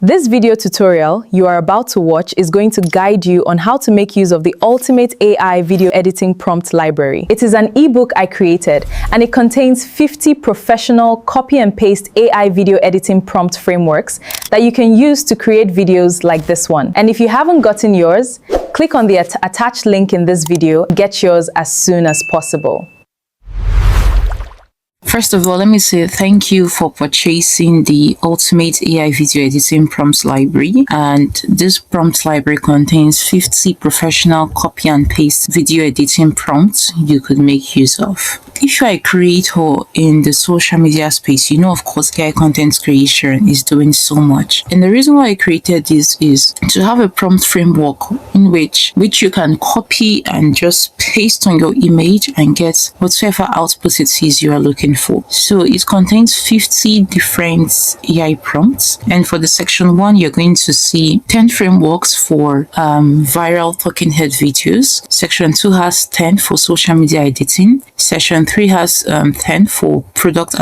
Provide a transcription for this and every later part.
This video tutorial you are about to watch is going to guide you on how to make use of the ultimate AI video editing prompt library. It is an ebook I created and it contains 50 professional copy and paste AI video editing prompt frameworks that you can use to create videos like this one. And if you haven't gotten yours, click on the attached link in this video. Get yours as soon as possible. First of all, let me say thank you for purchasing the Ultimate AI Video Editing Prompts Library. And this prompt library contains 50 professional copy and paste video editing prompts you could make use of. If you are a creator in the social media space, you know, of course, AI content creation is doing so much. And the reason why I created this is to have a prompt framework in which you can copy and just paste on your image and get whatever output it is you are looking for. So it contains 50 different AI prompts. And for the section 1, you're going to see 10 frameworks for viral talking head videos. Section 2 has 10 for social media editing. Section 3 has 10 for product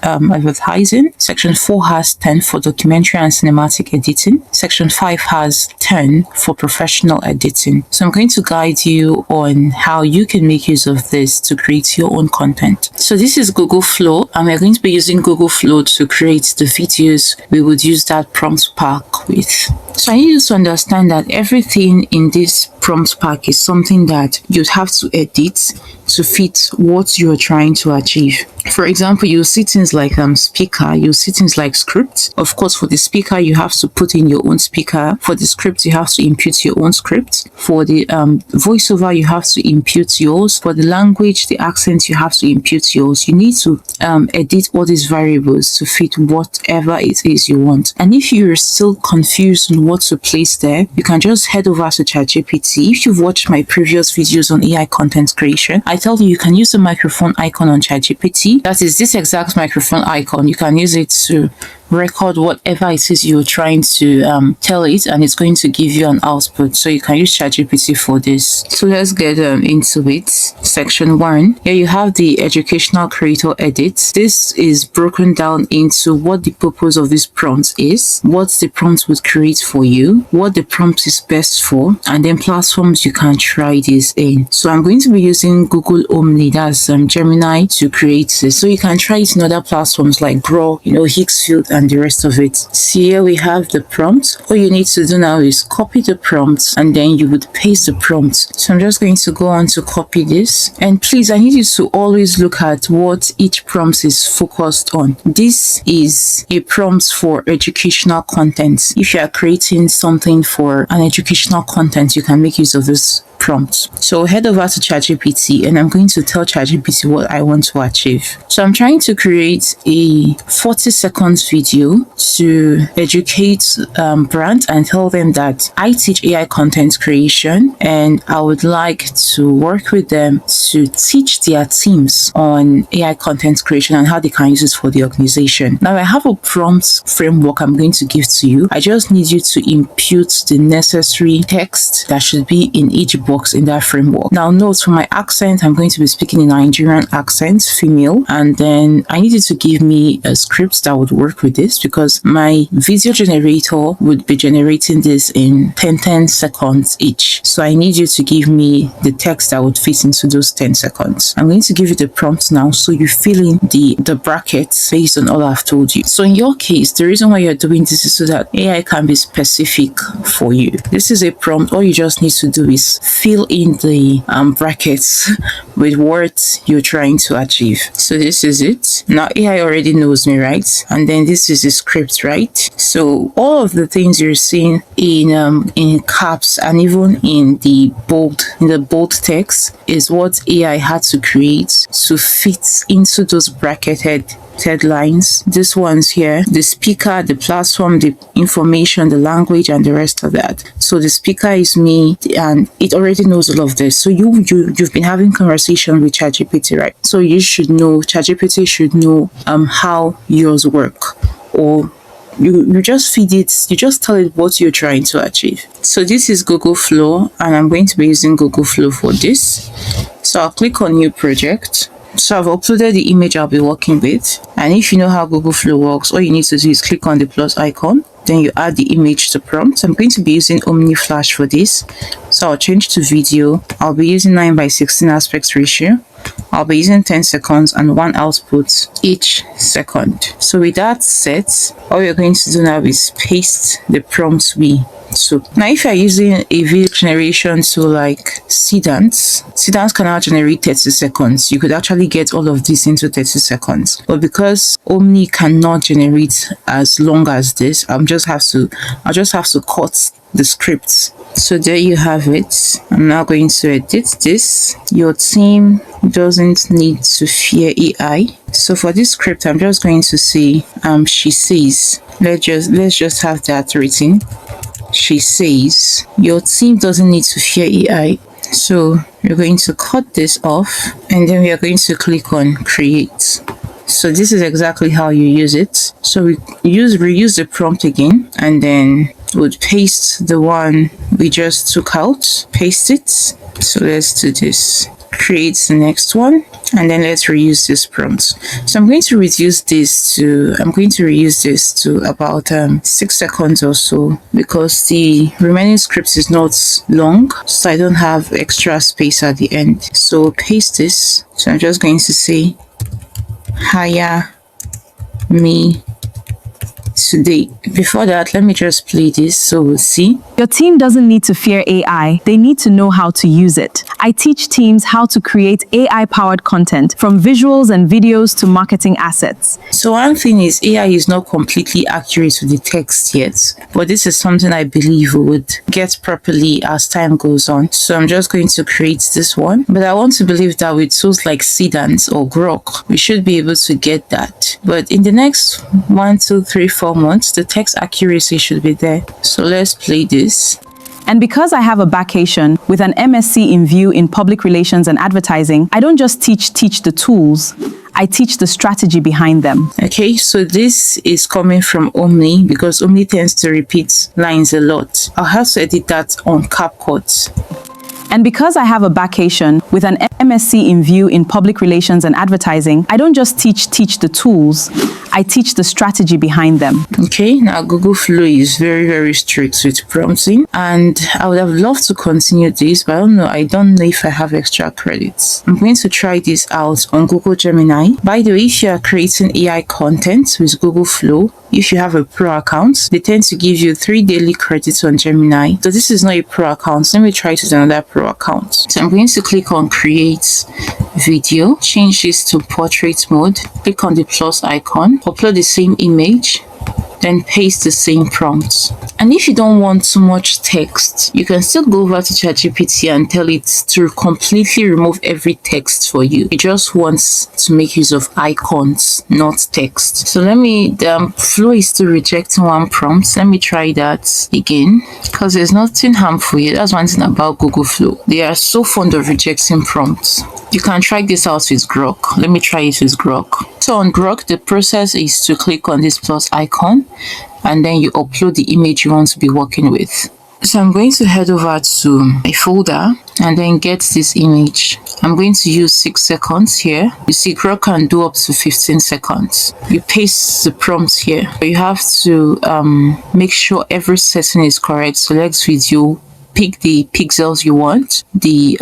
advertising. Section 4 has 10 for documentary and cinematic editing. Section 5 has 10 for professional editing. So I'm going to guide you on how you can make use of this to create your own content. So this is Google Flow, and we're going to be using Google Flow to create the videos we would use that prompt pack with. So I need you to understand that everything in this prompt pack is something that you'd have to edit to fit what you're trying to achieve. For example, you'll see things like speaker, you'll see things like script. Of course, for the speaker, you have to put in your own speaker. For the script, you have to impute your own script. For the voiceover, you have to impute yours. For the language, the accent, you have to impute yours. You need to edit all these variables to fit whatever it is you want. And if you're still confused on what to place there, you can just head over to ChatGPT. If you've watched my previous videos on AI content creation, I tell you can use the microphone icon on ChatGPT. That is this exact microphone icon. You can use it to record whatever it is you're trying to tell it, and it's going to give you an output. So you can use ChatGPT for this. So let's get into it. Section 1. Here you have the educational creator edit. This is broken down into what the purpose of this prompt is, what the prompt would create for you, what the prompt is best for, and then platforms you can try this in. So I'm going to be using Google Omni, that's Gemini, to create this. So you can try it in other platforms like Grow, Higgsfield, and the rest of it. See, here we have the prompt. All you need to do now is copy the prompt, and then you would paste the prompt. So I'm just going to go on to copy this. And please, I need you to always look at what each prompt is focused on. This is a prompt for educational content. If you are creating something for an educational content, you can make use of this prompt. So head over to ChatGPT, and I'm going to tell ChatGPT what I want to achieve. So I'm trying to create a 40 seconds video to educate brands and tell them that I teach AI content creation, and I would like to work with them to teach their teams on AI content creation and how they can use it for the organization. Now I have a prompt framework I'm going to give to you. I just need you to impute the necessary text that should be in each box in that framework. Now note, for my accent, I'm going to be speaking in Nigerian accent, female, and then I need you to give me a script that would work with this, because my video generator would be generating this in 10 seconds each. So I need you to give me the text that would fit into those 10 seconds. I'm going to give you the prompt now, so you fill in the brackets based on all I've told you. So in your case, the reason why you're doing this is so that AI can be specific for you. This is a prompt. All you just need to do is fill in the brackets with words you're trying to achieve. So this is it. Now AI already knows me, right? And then this is the script, right? So all of the things you're seeing in caps and even in the bold text is what AI had to create to fit into those bracketed headlines. This one's here, the speaker, the platform, the information, the language, and the rest of that. So the speaker is me, and it already knows all of this. So you've been having conversation with ChatGPT, right? So you should know, ChatGPT should know how yours work, or you just feed it, you just tell it what you're trying to achieve. So this is Google Flow, and I'm going to be using Google Flow for this. So I'll click on new project. So I've uploaded the image I'll be working with. And if you know how Google Flow works, all you need to do is click on the plus icon. Then you add the image to prompt. I'm going to be using Omni Flash for this. So I'll change to video. I'll be using 9:16 aspect ratio. I'll be using 10 seconds and 1 output each second. So with that set, all you're going to do now is paste the prompt we took. Now if you're using a video generation tool like Sedance can now generate 30 seconds. You could actually get all of this into 30 seconds. But because Omni cannot generate as long as this, I'll just have to cut the scripts. So there you have it. I'm now going to edit this. Your team doesn't need to fear AI. So for this script, I'm just going to say she says. Let's just have that written. She says your team doesn't need to fear AI. So we're going to cut this off and then we are going to click on create. So this is exactly how you use it. So we reuse the prompt again and then would paste the one we just took out, paste it. So let's do this. Create the next one and then let's reuse this prompt. So I'm going to reuse this to about 6 seconds or so because the remaining script is not long, so I don't have extra space at the end. So paste this. So I'm just going to say hire me today. Before that, let me just play this so we'll see. Your team doesn't need to fear AI. They need to know how to use it. I teach teams how to create AI-powered content, from visuals and videos to marketing assets. So one thing is AI is not completely accurate with the text yet, but this is something I believe we would get properly as time goes on. So I'm just going to create this one, but I want to believe that with tools like Sedance or Grok, we should be able to get that. But in the next 1, 2, 3, 4 months, the text accuracy should be there. So let's play this. And because I have a vacation with an MSc in view in public relations and advertising, I don't just teach the tools, I teach the strategy behind them. Okay, so this is coming from Omni because Omni tends to repeat lines a lot. I'll have to edit that on CapCut. And because I have a vacation with an MSc in view in public relations and advertising, I don't just teach the tools, I teach the strategy behind them. Okay, now Google Flow is very, very strict with prompting, and I would have loved to continue this, but I don't know if I have extra credits. I'm going to try this out on Google Gemini. By the way, if you are creating AI content with Google Flow, if you have a pro account, they tend to give you 3 daily credits on Gemini. So this is not a pro account. Let me try it with another pro account. So I'm going to click on create video, change this to portrait mode, click on the plus icon, upload the same image, then paste the same prompt. And if you don't want too much text, you can still go over to ChatGPT and tell it to completely remove every text for you. It just wants to make use of icons, not text. So the Flow is still rejecting one prompt. Let me try that again because there's nothing harmful here. That's one thing about Google Flow. They are so fond of rejecting prompts. You can try this out with Grok. Let me try it with Grok. So on Grok, the process is to click on this plus icon and then you upload the image you want to be working with. So I'm going to head over to a folder and then get this image. I'm going to use 6 seconds here. You see, Grok can do up to 15 seconds. You paste the prompt here. You have to make sure every setting is correct. Select video, pick the pixels you want, the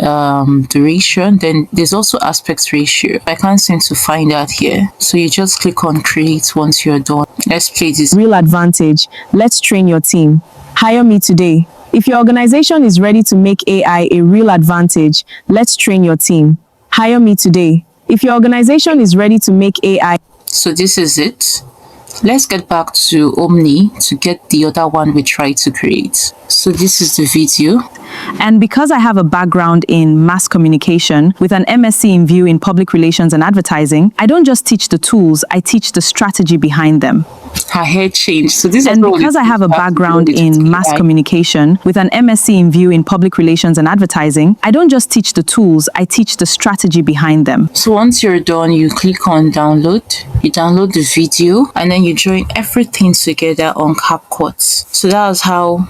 duration, then there's also aspect ratio. I can't seem to find that here. So you just click on create once you're done. Let's play this. Real advantage. Let's train your team. Hire me today. If your organization is ready to make AI a real advantage, let's train your team. Hire me today. If your organization is ready to make AI. So this is it. Let's get back to Omni to get the other one we tried to create. So this is the video. And because I have a background in mass communication with an MSc in view in public relations and advertising, I don't just teach the tools, I teach the strategy behind them. Her hair changed. So this and because I have a background in mass communication with an MSc in view in public relations and advertising, I don't just teach the tools, I teach the strategy behind them. So once you're done, you click on download, you download the video, and then you join everything together on CapCut. So that's how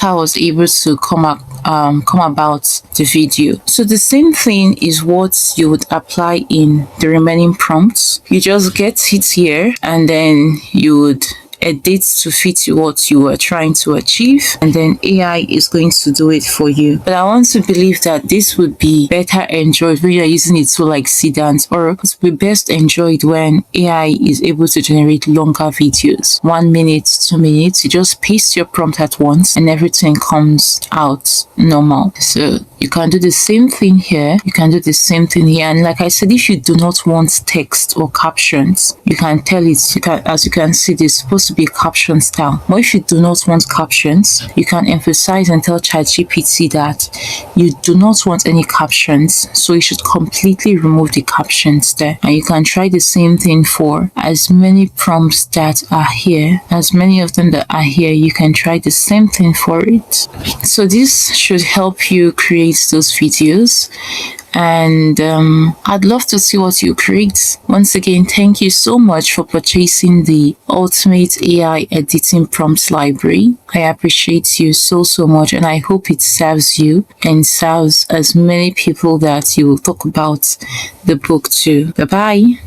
I was able to come come about the video. So the same thing is what you would apply in the remaining prompts. You just get it here, and then you would edit to fit what you are trying to achieve, and then AI is going to do it for you. But I want to believe that this would be better enjoyed when you're using it to like sit down, or it will be best enjoyed when AI is able to generate longer videos, 1 minute, 2 minutes. You just paste your prompt at once and everything comes out normal. So you can do the same thing here. You can do the same thing here. And like I said, if you do not want text or captions, you can tell it, as you can see, this is supposed to be caption style. But if you do not want captions, you can emphasize and tell ChatGPT that you do not want any captions, so you should completely remove the captions there. And you can try the same thing for as many prompts that are here, as many of them that are here. You can try the same thing for it. So this should help you create those videos, and I'd love to see what you create. Once again, thank you so much for purchasing the Ultimate AI Editing Prompts Library. I appreciate you so much, and I hope it serves you and serves as many people that you will talk about the book to. Bye bye.